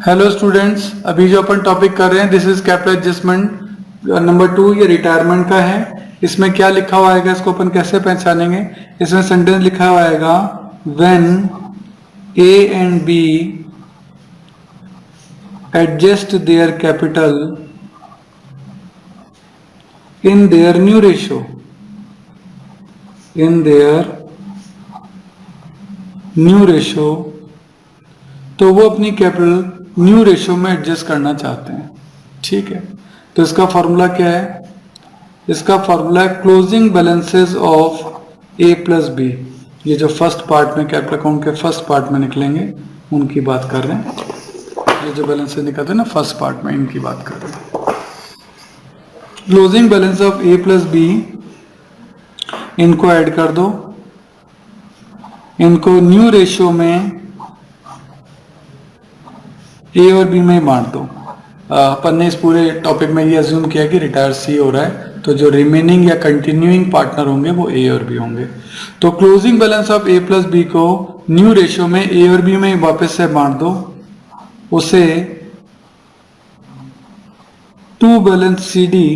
Hello students, अभी जो अपन topic कर रहे हैं this is capital adjustment number 2। ये रिटायरमेंट का है। इसमें क्या लिखा हुआ आएगा, इसको अपन कैसे पहचानेंगे। इसमें सेंटेंस लिखा हुआ आएगा when A and be adjust their capital in their new ratio, तो वो अपनी कैपिटल न्यू रेशियो में एडजस्ट करना चाहते हैं। ठीक है, तो इसका फॉर्मूला क्या है? इसका फॉर्मूला है closing balances of A plus B. ये जो फर्स्ट पार्ट में कैपिटल अकाउंट के फर्स्ट पार्ट में निकलेंगे उनकी बात कर रहे हैं। ये जो बैलेंसेस निकलते हैं ना फर्स्ट पार्ट में, इनकी बात कर रहे हैं। Closing balance of A plus B, इनको ऐड कर दो, इनको न्यू रेशियो में ए और बी में बांट दो। अपन ने इस पूरे टॉपिक में ये अज्यूम किया कि रिटायर सी हो रहा है, तो जो रिमेनिंग या कंटिन्यूइंग पार्टनर होंगे वो ए और बी होंगे। तो closing balance of A plus B को न्यू रेशियो में ए और बी में वापस से बांट दो, उसे to balance C D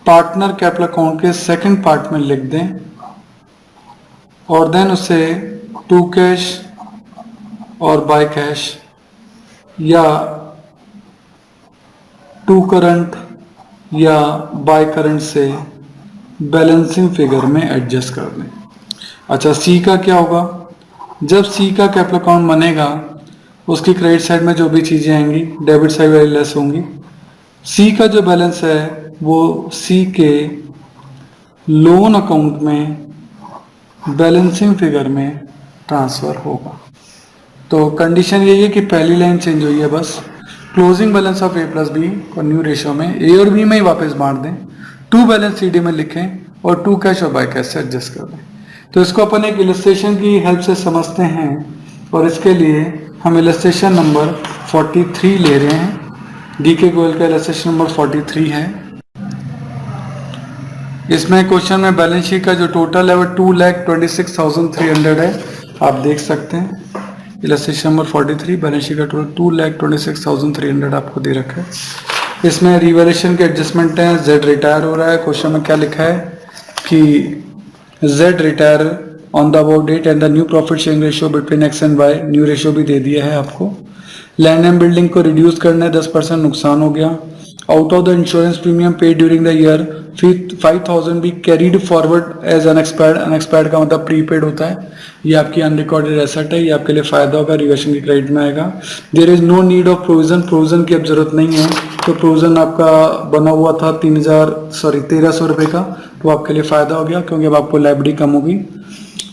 partner capital account के सेकंड पार्ट में लिख दें, और देन उसे टू कैश और बाय कैश या टू करंट या बाय करंट से बैलेंसिंग फिगर में एडजस्ट कर दें। अच्छा, सी का क्या होगा? जब सी का कैपिटल अकाउंट बनेगा उसकी क्रेडिट साइड में जो भी चीजें आएंगी डेबिट साइड वाली लेस होंगी। सी का जो बैलेंस है वो सी के लोन अकाउंट में बैलेंसिंग फिगर में ट्रांसफर होगा। तो कंडीशन यही है कि पहली लाइन चेंज हुई है बस। Closing balance of A plus B को न्यू रेशियो में ए और बी में ही वापस बांट दें, टू बैलेंस सी डी में लिखें और टू कैश और बाय कैश से एडजस्ट कर दें। तो इसको अपन एक इलस्ट्रेशन की हेल्प से समझते हैं, और इसके लिए हम इलस्ट्रेशन नंबर 43 ले रहे हैं। डी के गोयल का इलस्ट्रेशन नंबर 43 है। इसमें क्वेश्चन में बैलेंस शीट का जो टोटल है वो 2,26,300 है, आप देख सकते हैं। इलस्ट्रेशन नंबर 43, बैलेंस शीट का टोटल 2,26,300 आपको दे रखा है। इसमें रिवैल्यूएशन के एडजस्टमेंट हैं। जेड रिटायर हो रहा है। क्वेश्चन में क्या लिखा है कि Z retire on the about date and the new profit sharing ratio between X and Y, new ratio भी दे दिया है आपको। लैंड एंड बिल्डिंग को रिड्यूस करना है, 10% नुकसान हो गया। Out of the insurance premium paid during the year 5,000 भी carried forward as unexpired. Unexpired का मतलब प्रीपेड होता है। ये आपकी अनरिकॉर्डेड एसेट है, ये आपके लिए फायदा होगा, रिवर्शन की क्रेडिट में आएगा। There is no need of provision, provision की अब जरूरत नहीं है। तो प्रोविजन आपका बना हुआ था 1300 रुपए का, तो आपके लिए फायदा हो गया क्योंकि अब आपको लायबिलिटी कम होगी।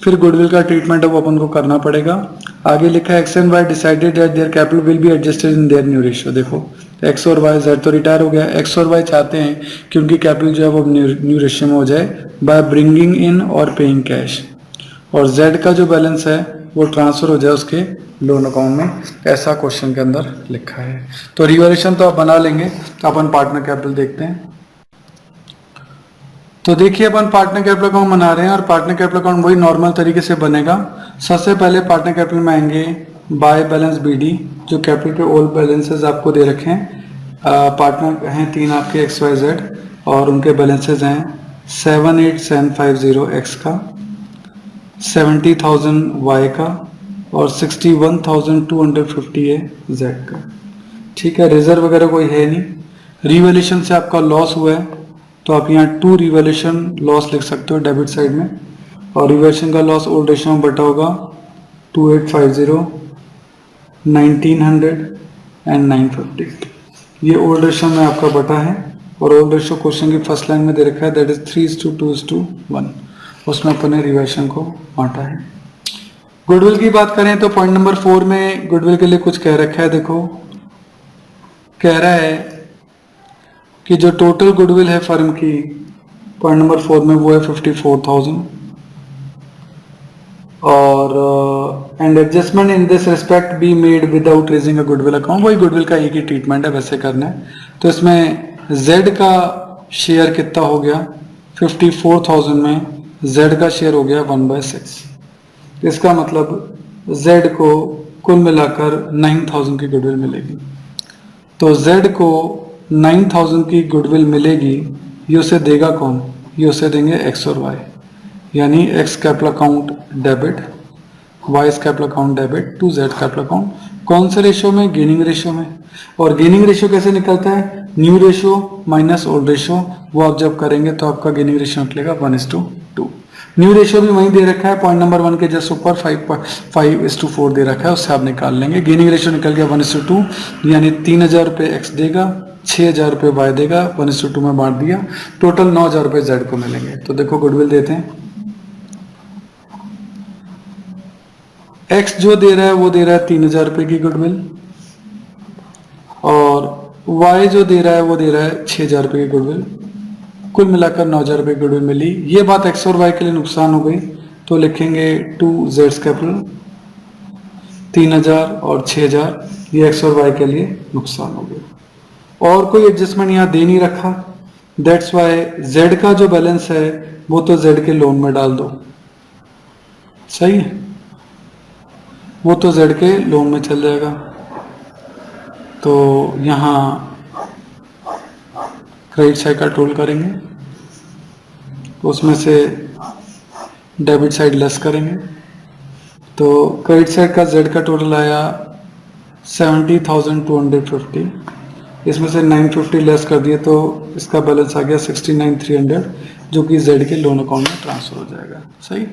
फिर गुडविल का ट्रीटमेंट है वो अपन को करना पड़ेगा। आगे लिखा है X and Y decided that their capital will be adjusted in their new ratio. देखो एक्स और वाई, जेड तो रिटायर हो गया, एक्स और वाई चाहते हैं कि उनकी कैपिटल जो है वो न्यू रेशियो में हो जाए बाय ब्रिंगिंग इन और पेइंग कैश, और जेड का जो बैलेंस है वो ट्रांसफर हो जाए उसके लोन अकाउंट में। ऐसा क्वेश्चन के अंदर लिखा है। तो रिवैल्यूएशन तो आप बना लेंगे, तो अपन पार्टनर कैपिटल देखते हैं। तो देखिए अपन पार्टनर कैपिटल अकाउंट बना रहे हैं, और पार्टनर कैपिटल अकाउंट वही नॉर्मल तरीके से बनेगा। सबसे पहले पार्टनर कैपिटल में आएंगे बाय बैलेंस बीडी, जो कैपिटल के ओल्ड बैलेंसेस आपको दे रखे हैं। पार्टनर हैं 3 आपके एक्स वाई जेड, और उनके बैलेंसेस हैं 78,750 एक्स का, 70,000 वाई का, और 61,250 है जेड का। ठीक है, रिजर्व वगैरह कोई है नहीं। रिवैल्यूएशन से आपका लॉस हुआ है, तो आप यहाँ 2 रिवैल्यूएशन लॉस लिख सकते हो डेबिट साइड में, और रिवैल्यूएशन का लॉस ओल्ड रेशियो में बटा होगा 2850, 1900 एंड 950। ये ओल्ड रेशियो में आपका बटा है, और ओल्ड रेशियो क्वेश्चन की फर्स्ट लाइन में दे रखा है, दैट इज 3:2:1। उसमें अपने रिवैल्यूएशन को बांटा है। गुडविल की बात करें तो पॉइंट नंबर 4 में गुडविल के लिए कुछ कह रखा है। देखो कह रहा है कि जो टोटल गुडविल है फर्म की पॉइंट नंबर 4 में वो है 54,000, और and adjustment in this respect be made without raising a goodwill account. वही गुडविल का एक ही ट्रीटमेंट है, वैसे करना है। तो इसमें जेड का शेयर कितना हो गया? 54,000 में जेड का शेयर हो गया 1/6। इसका मतलब जेड को कुल मिलाकर 9000 की गुडविल मिलेगी। तो Z को 9000 की गुडविल मिलेगी, ये उसे देगा कौन? ये उसे देंगे X और Y, यानी X capital account debit, Y capital account debit to Z capital account. कौन से रेशियो में? गेनिंग रेशियो में। और गेनिंग रेशियो कैसे निकलता है? New ratio minus old ratio, वो आप जब करेंगे तो आपका गेनिंग रेशियो निकलेगा 1:2। न्यू रेशियो भी वहीं दे रखा है, पॉइंट नंबर 1 के जस्ट ऊपर 5:4 दे रखा है, उससे आप निकाल लेंगे। गेनिंग रेशियो निकल गया 1:2, यानी 3000 रुपये एक्स देगा, 6000 रुपये वाई देगा, 1:2 में बांट दिया, टोटल 9000 रुपये जेड को मिलेंगे। तो देखो गुडविल देते हैं, एक्स जो दे रहा है वो दे रहा है 3000 रुपये की गुडविल, और वाई जो दे रहा है वो दे रहा है 6000 रुपये की गुडविल। कुल मिलाकर 9000 रुपये गुडविल मिली। ये बात एक्स और वाई के लिए नुकसान हो गई, तो लिखेंगे 2 जेड्स कैपिटल, 3000 और 6000, ये एक्स और वाई के लिए नुकसान हो गया। और कोई एडजस्टमेंट यहाँ दे नहीं रखा, दैट्स वाई जेड का जो बैलेंस है वो तो जेड के लोन में डाल दो, सही है, वो तो जेड के लोन में चल जाएगा। तो यहाँ क्रेडिट साइड का टोल करेंगे, तो उसमें से डेबिट साइड लेस करेंगे, तो क्रेडिट साइड का जेड का टोटल आया 70,250, इसमें से 950 लेस कर दिए तो इसका बैलेंस आ गया 69,300, जो कि जेड के लोन अकाउंट में ट्रांसफर हो जाएगा, सही।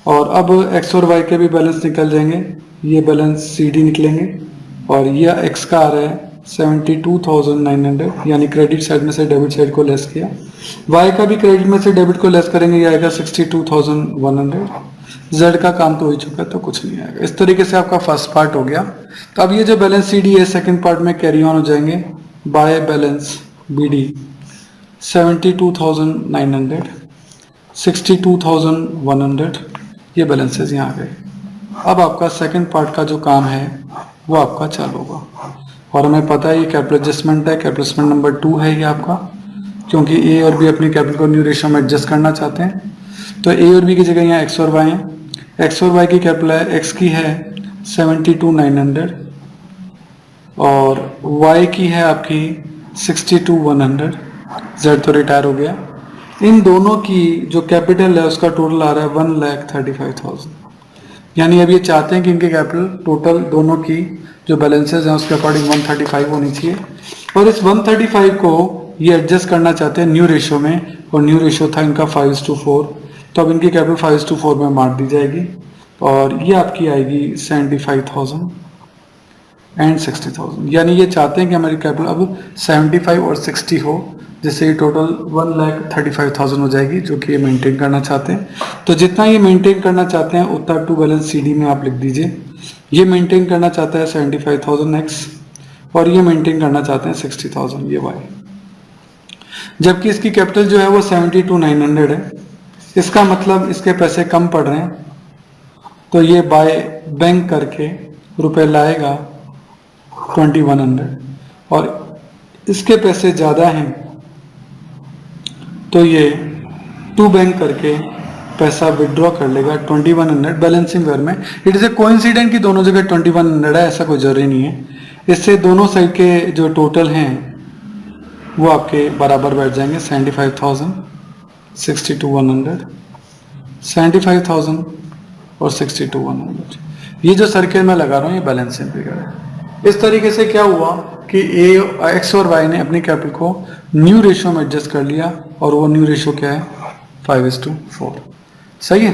और अब एक्स और वाई के भी बैलेंस निकल जाएंगे, ये बैलेंस सीडी निकलेंगे, और ये एक्स का आ रहा है 72,900, यानी क्रेडिट साइड में से डेबिट साइड को लेस किया। वाई का भी क्रेडिट में से डेबिट को लेस करेंगे, ये आएगा 62,100। जेड का काम तो हो ही चुका है, तो कुछ नहीं आएगा। इस तरीके से आपका फर्स्ट पार्ट हो गया। तो अब ये जो बैलेंस सीडी है सेकंड पार्ट में कैरी ऑन हो जाएंगे, बाय बैलेंस बीडी 72,900, 62,100, ये बैलेंसेस यहाँ आ गए। अब आपका सेकंड पार्ट का जो काम है वो आपका चालू होगा, और हमें पता है ये कैपिटल एडजस्टमेंट है, कैपिटल एडजस्टमेंट नंबर 2 है ये आपका, क्योंकि ए और बी अपनी कैपिटल को न्यू रेशियो में एडजस्ट करना चाहते हैं। तो ए और बी की जगह यहाँ एक्स और वाई है, एक्स और वाई की कैपिटल है, एक्स की है 72,900 और वाई की है आपकी 62,100, जेड तो रिटायर हो गया। इन दोनों की जो कैपिटल है उसका टोटल आ रहा है 1,35,000, यानी अब ये चाहते हैं कि इनके कैपिटल टोटल दोनों की जो बैलेंसेस हैं उसके अकॉर्डिंग 135 होनी चाहिए, और इस 135 को ये एडजस्ट करना चाहते हैं न्यू रेशियो में, और न्यू रेशियो था इनका 5:4, तो अब इनकी कैपिटल 5:4 में बांट दी जाएगी, और ये आपकी आएगी 75,000 एंड 60,000, यानी ये चाहते हैं कि हमारी कैपिटल अब 75 और 60 हो, जिससे ये टोटल 1,35,000 हो जाएगी, जो कि ये मेंटेन करना चाहते हैं। तो जितना ये मेंटेन करना चाहते हैं उतना टू बैलेंस सीडी में आप लिख दीजिए। ये मेंटेन करना चाहता है 75,000 एक्स, और ये मेंटेन करना चाहते हैं 60,000 ये वाई, जबकि इसकी कैपिटल जो है वो 72,900 है। इसका मतलब इसके पैसे कम पड़ रहे हैं, तो ये बाय बैंक करके रुपए लाएगा 2100, और इसके पैसे ज़्यादा हैं तो ये टू बैंक करके पैसा विड्रॉ कर लेगा 2100 बैलेंसिंग वेयर में। इट इज़ ए कोइंसिडेंट कि दोनों जगह 2100 है, ऐसा कोई जरूरी नहीं है। इससे दोनों साइड के जो टोटल हैं वो आपके बराबर बैठ जाएंगे, 75,000, 62,100, 75,000 और 62,100। ये जो सर्किल मैं लगा रहा हूँ ये बैलेंसिंग फिगर है। इस तरीके से क्या हुआ कि एक्स और वाई ने अपनी कैपिटल को न्यू रेशियो में एडजस्ट कर लिया, और वो न्यू रेशियो क्या है 5:4, सही है।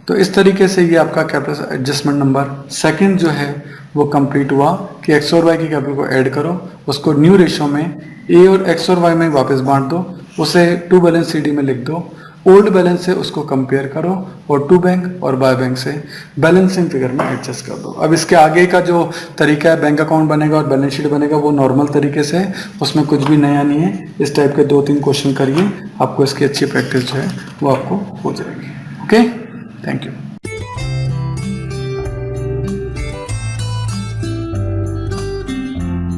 तो इस तरीके से ये आपका कैपिटल एडजस्टमेंट नंबर सेकंड जो है वो कंप्लीट हुआ कि एक्स और वाई की कैपिटल को ऐड करो, उसको न्यू रेशियो में ए और एक्स और वाई में वापस बांट दो, उसे टू बैलेंस सीडी में लिख दो, ओल्ड बैलेंस से उसको कंपेयर करो, और टू बैंक और बाय बैंक से बैलेंसिंग फिगर में एडजस्ट कर दो। अब इसके आगे का जो तरीका है, बैंक अकाउंट बनेगा और बैलेंस शीट बनेगा, वो नॉर्मल तरीके से, उसमें कुछ भी नया नहीं है। इस टाइप के 2-3 क्वेश्चन करिए, आपको इसकी अच्छी प्रैक्टिस जो है वो आपको हो जाएगी। Okay, thank you.